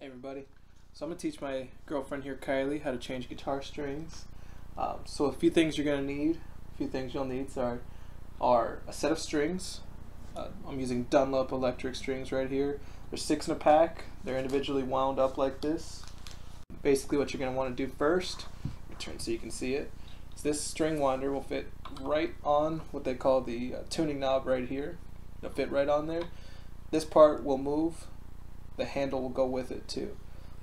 Hey everybody, so I'm going to teach my girlfriend here, Kylie, how to change guitar strings. So a few things you're going to need, you'll need are a set of strings. I'm using Dunlop electric strings right here. There's 6 in a pack. They're individually wound up like this. Basically what you're going to want to do first, turn so you can see it, is this string winder will fit right on what they call the tuning knob right here. It'll fit right on there. This part will move. The handle will go with it too.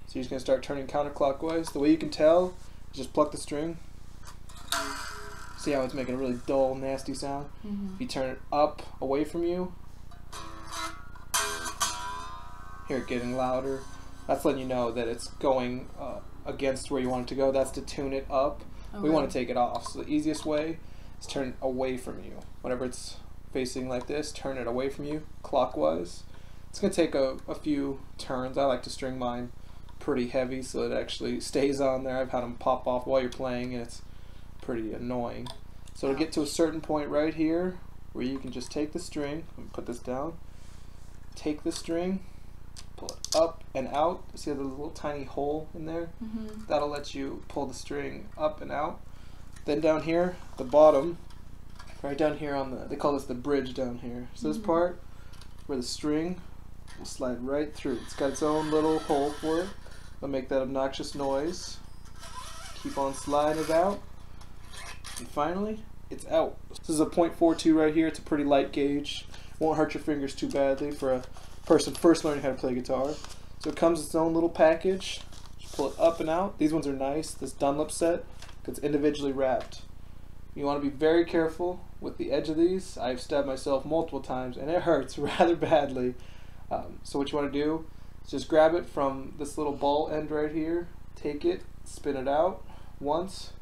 So you're just going to start turning counterclockwise. The way you can tell is just pluck the string. See how it's making a really dull, nasty sound? If you turn it up away from you, hear it getting louder. That's letting you know that it's going against where you want it to go. That's to tune it up. Okay. We want to take it off. So the easiest way is turn it away from you. Whenever it's facing like this, turn it away from you clockwise. It's going to take a few turns. I like to string mine pretty heavy so it actually stays on there. I've had them pop off while you're playing and it's pretty annoying. So to get to a certain point right here where you can just take the string, and put this down, take the string, pull it up and out. See the little tiny hole in there? That'll let you pull the string up and out. Then down here, the bottom, right down here on the, they call this the bridge down here. So this part where the string will slide right through. It's got its own little hole for it. It'll make that obnoxious noise. Keep on sliding it out. And finally, it's out. This is a .42 right here. It's a pretty light gauge. Won't hurt your fingers too badly for a person first learning how to play guitar. So it comes in its own little package. Just pull it up and out. These ones are nice. This Dunlop set, because it's individually wrapped. You want to be very careful with the edge of these. I've stabbed myself multiple times and it hurts rather badly. So what you want to do is just grab it from this little ball end right here, take it, spin it out once.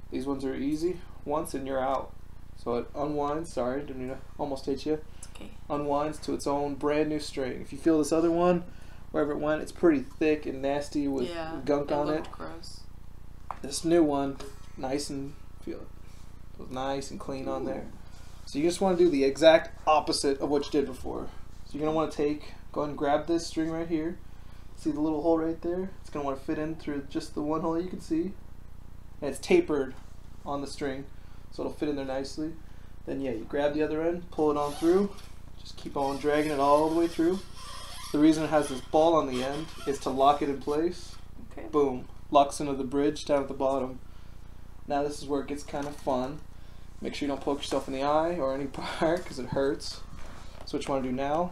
These ones are easy. Once and you're out. So it unwinds, sorry, didn't mean to almost hit you. It's okay. Unwinds to its own brand new string. If you feel this other one, wherever it went, it's pretty thick and nasty with gunk on it. Gross. This new one, nice and feel it. Feels nice and clean on there. So you just want to do the exact opposite of what you did before. So you're going to want to go ahead and grab this string right here. See the little hole right there? It's going to want to fit in through just the one hole you can see. And it's tapered on the string, so it'll fit in there nicely. Then you grab the other end, pull it on through, just keep on dragging it all the way through. The reason it has this ball on the end is to lock it in place. Okay. Boom. Locks into the bridge down at the bottom. Now this is where it gets kind of fun. Make sure you don't poke yourself in the eye or any part because it hurts. So what you want to do now,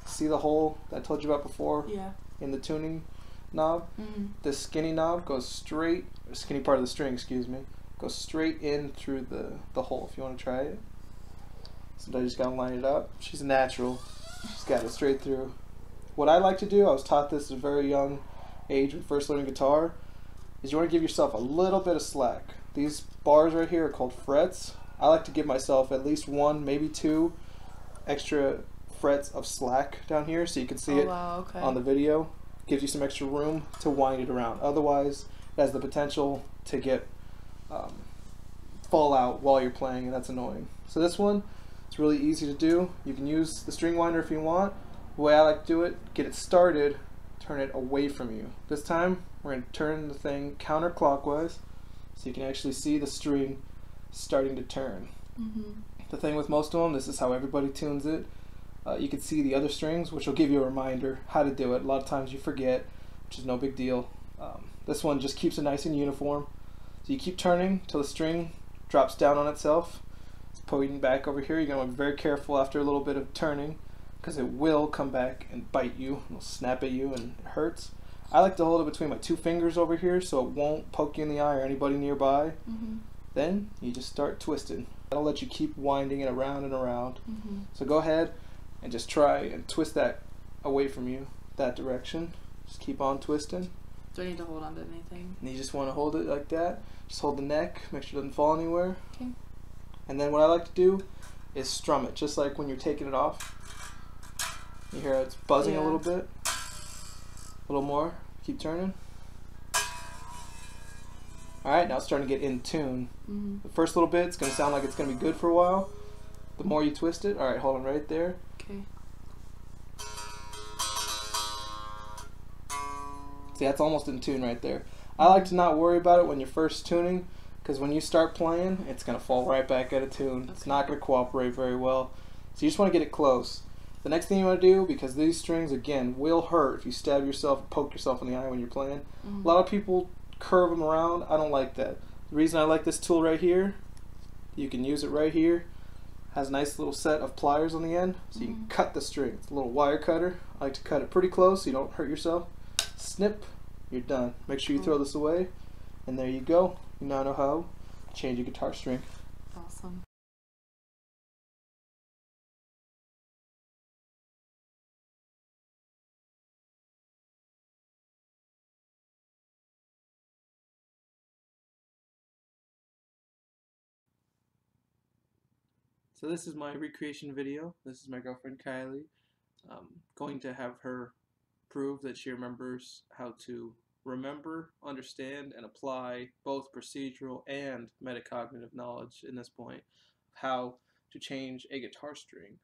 see the hole that I told you about before? Yeah. In the tuning knob? This skinny knob goes straight, or skinny part of the string, excuse me, goes straight in through the hole if you want to try it. Sometimes you just got to line it up. She's a natural. She's got it straight through. What I like to do, I was taught this at a very young age when first learning guitar, is you want to give yourself a little bit of slack. These bars right here are called frets. I like to give myself at least 1, maybe 2 extra frets of slack down here so you can see it on the video. Gives you some extra room to wind it around. Otherwise, it has the potential to get fall out while you're playing, and that's annoying. So this one, it's really easy to do. You can use the string winder if you want. The way I like to do it, get it started, turn it away from you. This time, we're going to turn the thing counterclockwise so you can actually see the string starting to turn. The thing with most of them, this is how everybody tunes it. You can see the other strings, which will give you a reminder how to do it. A lot of times you forget, which is no big deal. This one just keeps it nice and uniform. So you keep turning till the string drops down on itself. It's pointing back over here. You're going to be very careful after a little bit of turning because it will come back and bite you. It'll snap at you and it hurts. I like to hold it between my 2 fingers over here so it won't poke you in the eye or anybody nearby. Then you just start twisting. That'll let you keep winding it around and around. So go ahead and just try and twist that away from you, that direction. Just keep on twisting. Do I need to hold on to anything? And you just want to hold it like that. Just hold the neck, make sure it doesn't fall anywhere. Okay. And then what I like to do is strum it, just like when you're taking it off. You hear it's buzzing a little bit. A little more. Keep turning. Alright, now it's starting to get in tune. The first little bit, it's going to sound like it's going to be good for a while. The more you twist it, alright, hold on right there. Okay. See, that's almost in tune right there. I like to not worry about it when you're first tuning, because when you start playing, it's going to fall right back out of tune. Okay. It's not going to cooperate very well. So you just want to get it close. The next thing you want to do, because these strings, again, will hurt if you stab yourself, poke yourself in the eye when you're playing. A lot of people curve them around. I don't like that. The reason I like this tool right here, you can use it right here. Has a nice little set of pliers on the end, so you can cut the string. It's a little wire cutter. I like to cut it pretty close so you don't hurt yourself. Snip, you're done. Make sure you throw this away, and there you go. You now know how to change a guitar string. Awesome. So this is my recreation video. This is my girlfriend Kylie. Going to have her prove that she remembers how to remember, understand, and apply both procedural and metacognitive knowledge in this point, how to change a guitar string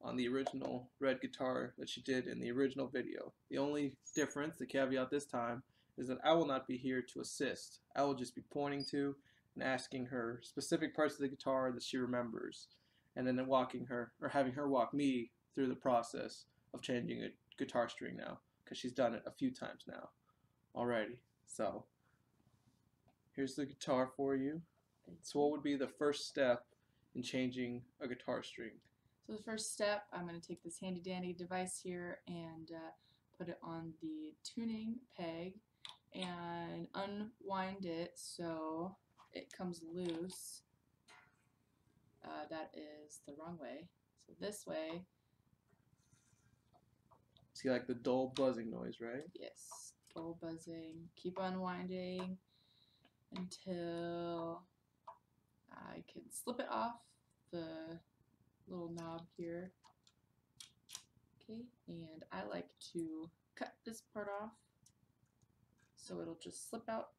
on the original red guitar that she did in the original video. The only difference, the caveat this time, is that I will not be here to assist. I will just be pointing to and asking her specific parts of the guitar that she remembers, and then walking her, or having her walk me through the process of changing a guitar string now, because she's done it a few times now. Alrighty, so here's the guitar for you. So what would be the first step in changing a guitar string? So the first step, I'm going to take this handy dandy device here and put it on the tuning peg and unwind it so it comes loose. That is the wrong way. So this way. See, like the dull buzzing noise, right? Yes, dull buzzing. Keep unwinding until I can slip it off the little knob here. Okay, and I like to cut this part off so it'll just slip out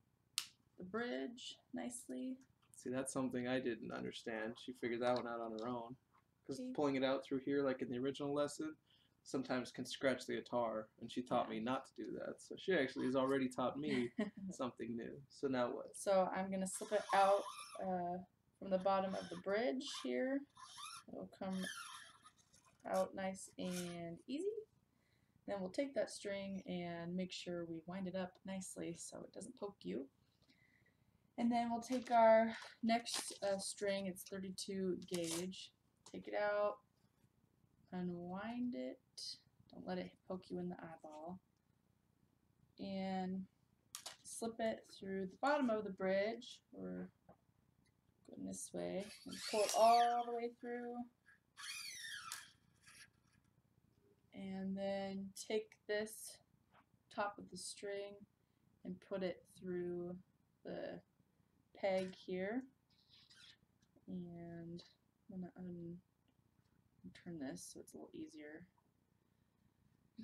the bridge nicely. See, that's something I didn't understand. She figured that one out on her own. Because pulling it out through here, like in the original lesson, sometimes can scratch the guitar, and she taught me not to do that. So she actually has already taught me something new. So now what? So I'm going to slip it out from the bottom of the bridge here. It'll come out nice and easy. Then we'll take that string and make sure we wind it up nicely so it doesn't poke you. And then we'll take our next string, it's 32 gauge, take it out, unwind it, don't let it poke you in the eyeball, and slip it through the bottom of the bridge. We're going this way, and pull it all the way through. And then take this top of the string and put it through the peg here. And I'm going to turn this so it's a little easier.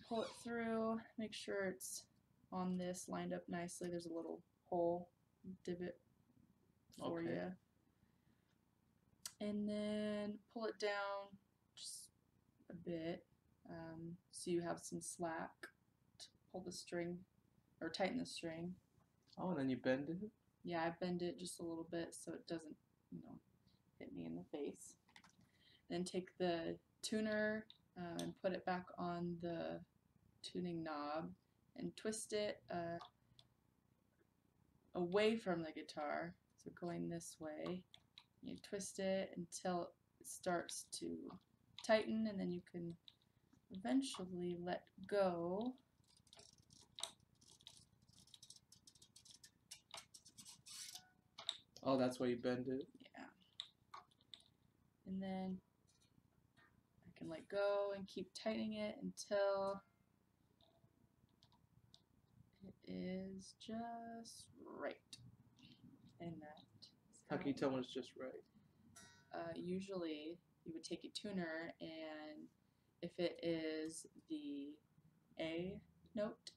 Pull it through, make sure it's on this lined up nicely. There's a little hole, divot for you. And then pull it down just a bit. So you have some slack to pull the string or tighten the string. Oh, and then you bend it? Yeah, I bend it just a little bit so it doesn't, hit me in the face. Then take the tuner and put it back on the tuning knob and twist it away from the guitar. So going this way, you twist it until it starts to tighten, and then you can eventually let go. Oh, that's why you bend it? Yeah. And then I can let go and keep tightening it until it is just right. And that. How can you tell when it's just right? Usually you would take a tuner, and if it is the A note,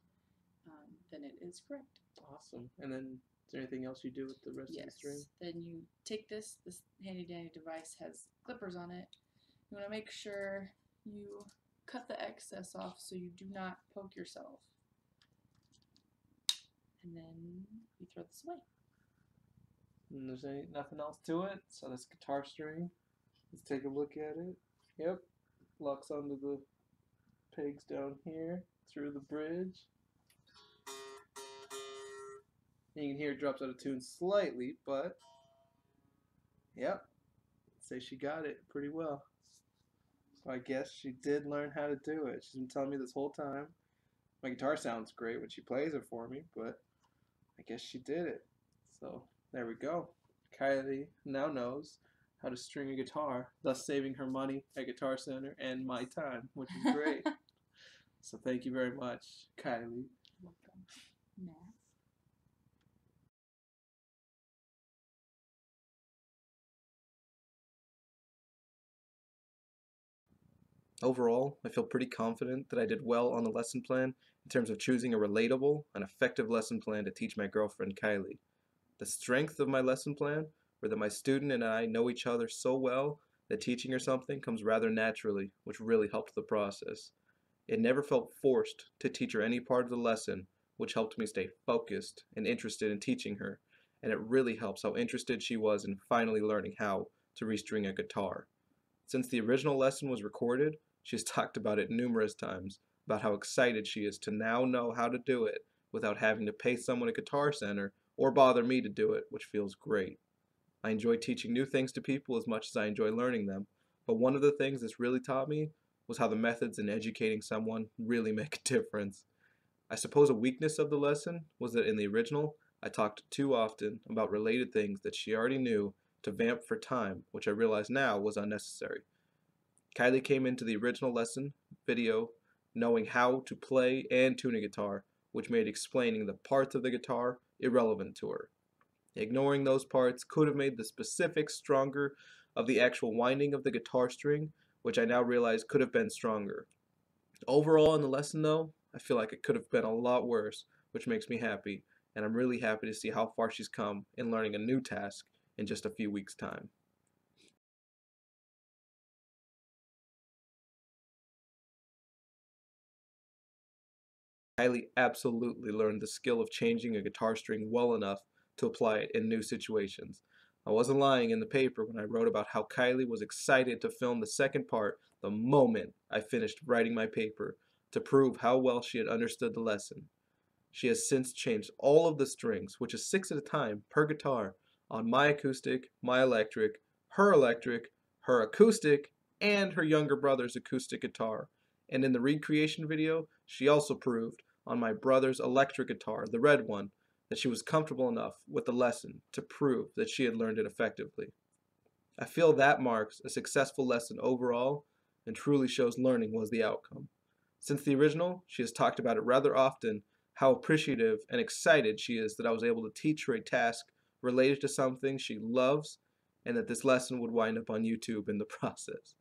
then it is correct. Awesome. And then is there anything else you do with the rest of the string? Yes. Then you take this handy dandy device has clippers on it. You want to make sure you cut the excess off so you do not poke yourself. and then we throw this away. And there's nothing else to it. So this guitar string, let's take a look at it. Yep, locks onto the pegs down here through the bridge. And you can hear it drops out of tune slightly, but yep, say she got it pretty well. So I guess she did learn how to do it. She's been telling me this whole time. My guitar sounds great when she plays it for me, but I guess she did it. So there we go. Kylie now knows how to string a guitar, thus saving her money at Guitar Center and my time, which is great. So thank you very much, Kylie. Welcome, Matt. Overall, I feel pretty confident that I did well on the lesson plan in terms of choosing a relatable and effective lesson plan to teach my girlfriend Kylie. The strength of my lesson plan were that my student and I know each other so well that teaching her something comes rather naturally, which really helped the process. It never felt forced to teach her any part of the lesson, which helped me stay focused and interested in teaching her, and it really helps how interested she was in finally learning how to restring a guitar. Since the original lesson was recorded, she has talked about it numerous times, about how excited she is to now know how to do it without having to pay someone at Guitar Center or bother me to do it, which feels great. I enjoy teaching new things to people as much as I enjoy learning them, but one of the things this really taught me was how the methods in educating someone really make a difference. I suppose a weakness of the lesson was that in the original, I talked too often about related things that she already knew to vamp for time, which I realize now was unnecessary. Kylie came into the original lesson video knowing how to play and tune a guitar, which made explaining the parts of the guitar irrelevant to her. Ignoring those parts could have made the specifics stronger of the actual winding of the guitar string, which I now realize could have been stronger. Overall in the lesson though, I feel like it could have been a lot worse, which makes me happy, and I'm really happy to see how far she's come in learning a new task in just a few weeks' time. Kylie absolutely learned the skill of changing a guitar string well enough to apply it in new situations. I wasn't lying in the paper when I wrote about how Kylie was excited to film the second part the moment I finished writing my paper to prove how well she had understood the lesson. She has since changed all of the strings, which is 6 at a time per guitar, on my acoustic, my electric, her acoustic, and her younger brother's acoustic guitar. And in the recreation video, she also proved on my brother's electric guitar, the red one, that she was comfortable enough with the lesson to prove that she had learned it effectively. I feel that marks a successful lesson overall and truly shows learning was the outcome. Since the original, she has talked about it rather often, how appreciative and excited she is that I was able to teach her a task related to something she loves and that this lesson would wind up on YouTube in the process.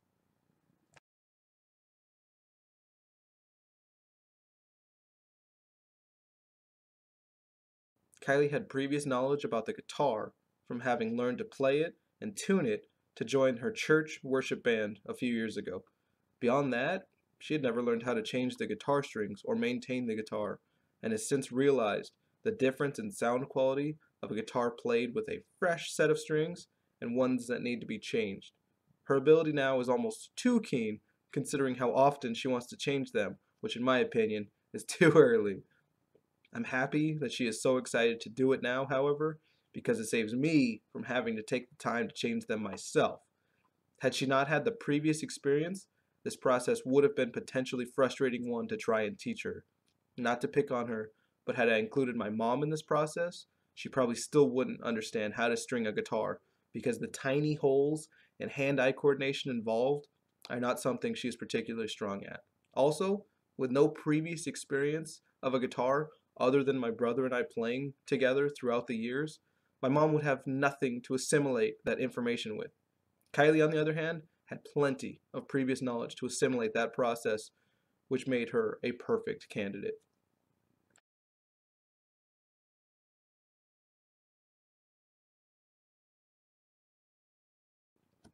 Kylie had previous knowledge about the guitar from having learned to play it and tune it to join her church worship band a few years ago. Beyond that, she had never learned how to change the guitar strings or maintain the guitar, and has since realized the difference in sound quality of a guitar played with a fresh set of strings and ones that need to be changed. Her ability now is almost too keen considering how often she wants to change them, which in my opinion is too early. I'm happy that she is so excited to do it now, however, because it saves me from having to take the time to change them myself. Had she not had the previous experience, this process would have been potentially frustrating one to try and teach her. Not to pick on her, but had I included my mom in this process, she probably still wouldn't understand how to string a guitar because the tiny holes and hand-eye coordination involved are not something she is particularly strong at. Also, with no previous experience of a guitar other than my brother and I playing together throughout the years, my mom would have nothing to assimilate that information with. Kylie, on the other hand, had plenty of previous knowledge to assimilate that process, which made her a perfect candidate.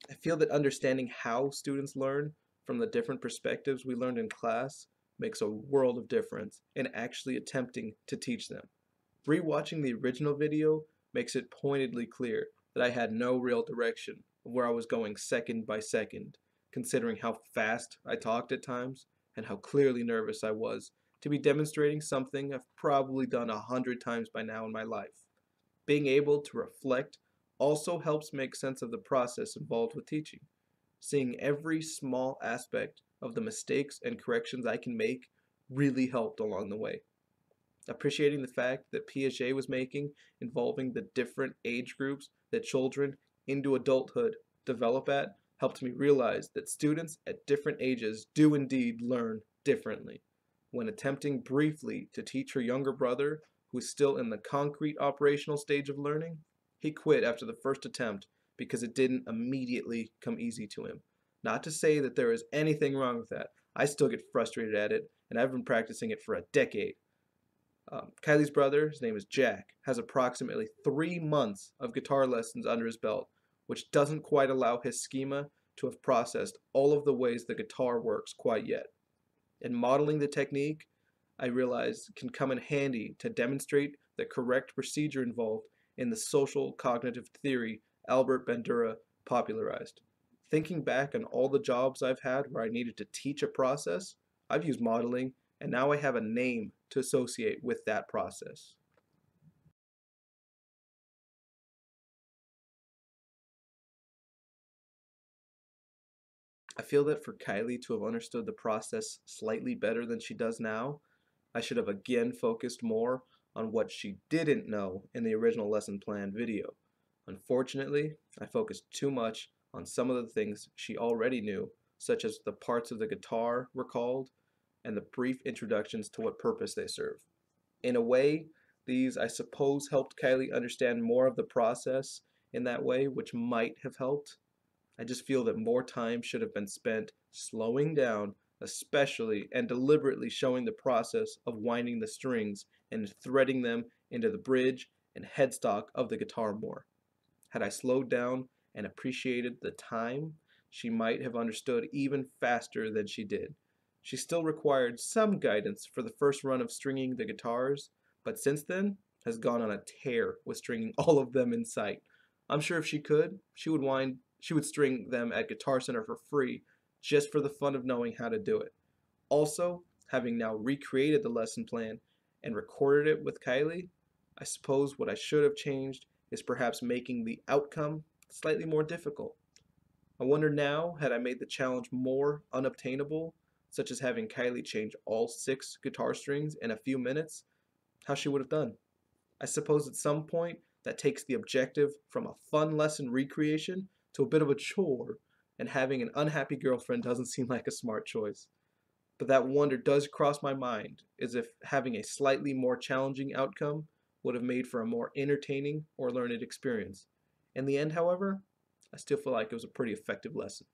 I feel that understanding how students learn from the different perspectives we learned in class makes a world of difference in actually attempting to teach them. Rewatching the original video makes it pointedly clear that I had no real direction of where I was going second by second, considering how fast I talked at times and how clearly nervous I was to be demonstrating something I've probably done 100 times by now in my life. Being able to reflect also helps make sense of the process involved with teaching. Seeing every small aspect of the mistakes and corrections I can make really helped along the way. Appreciating the fact that Piaget was making involving the different age groups that children into adulthood develop at helped me realize that students at different ages do indeed learn differently. When attempting briefly to teach her younger brother, who is still in the concrete operational stage of learning, he quit after the first attempt because it didn't immediately come easy to him. Not to say that there is anything wrong with that. I still get frustrated at it, and I've been practicing it for a decade. Kylie's brother, his name is Jack, has approximately 3 months of guitar lessons under his belt, which doesn't quite allow his schema to have processed all of the ways the guitar works quite yet. In modeling the technique, I realize can come in handy to demonstrate the correct procedure involved in the social cognitive theory Albert Bandura popularized. Thinking back on all the jobs I've had where I needed to teach a process, I've used modeling, and now I have a name to associate with that process. I feel that for Kylie to have understood the process slightly better than she does now, I should have again focused more on what she didn't know in the original lesson plan video. Unfortunately, I focused too much on some of the things she already knew, such as the parts of the guitar were called and the brief introductions to what purpose they serve. In a way, these, I suppose, helped Kylie understand more of the process in that way, which might have helped. I just feel that more time should have been spent slowing down, especially and deliberately showing the process of winding the strings and threading them into the bridge and headstock of the guitar more. Had I slowed down and appreciated the time, she might have understood even faster than she did. She still required some guidance for the first run of stringing the guitars, but since then has gone on a tear with stringing all of them in sight. I'm sure if she could, she would string them at Guitar Center for free, just for the fun of knowing how to do it. Also, having now recreated the lesson plan and recorded it with Kylie, I suppose what I should have changed is perhaps making the outcome slightly more difficult. I wonder now, had I made the challenge more unobtainable, such as having Kylie change all 6 guitar strings in a few minutes, how she would have done. I suppose at some point that takes the objective from a fun lesson recreation to a bit of a chore, and having an unhappy girlfriend doesn't seem like a smart choice. But that wonder does cross my mind, as if having a slightly more challenging outcome would have made for a more entertaining or learned experience. In the end, however, I still feel like it was a pretty effective lesson.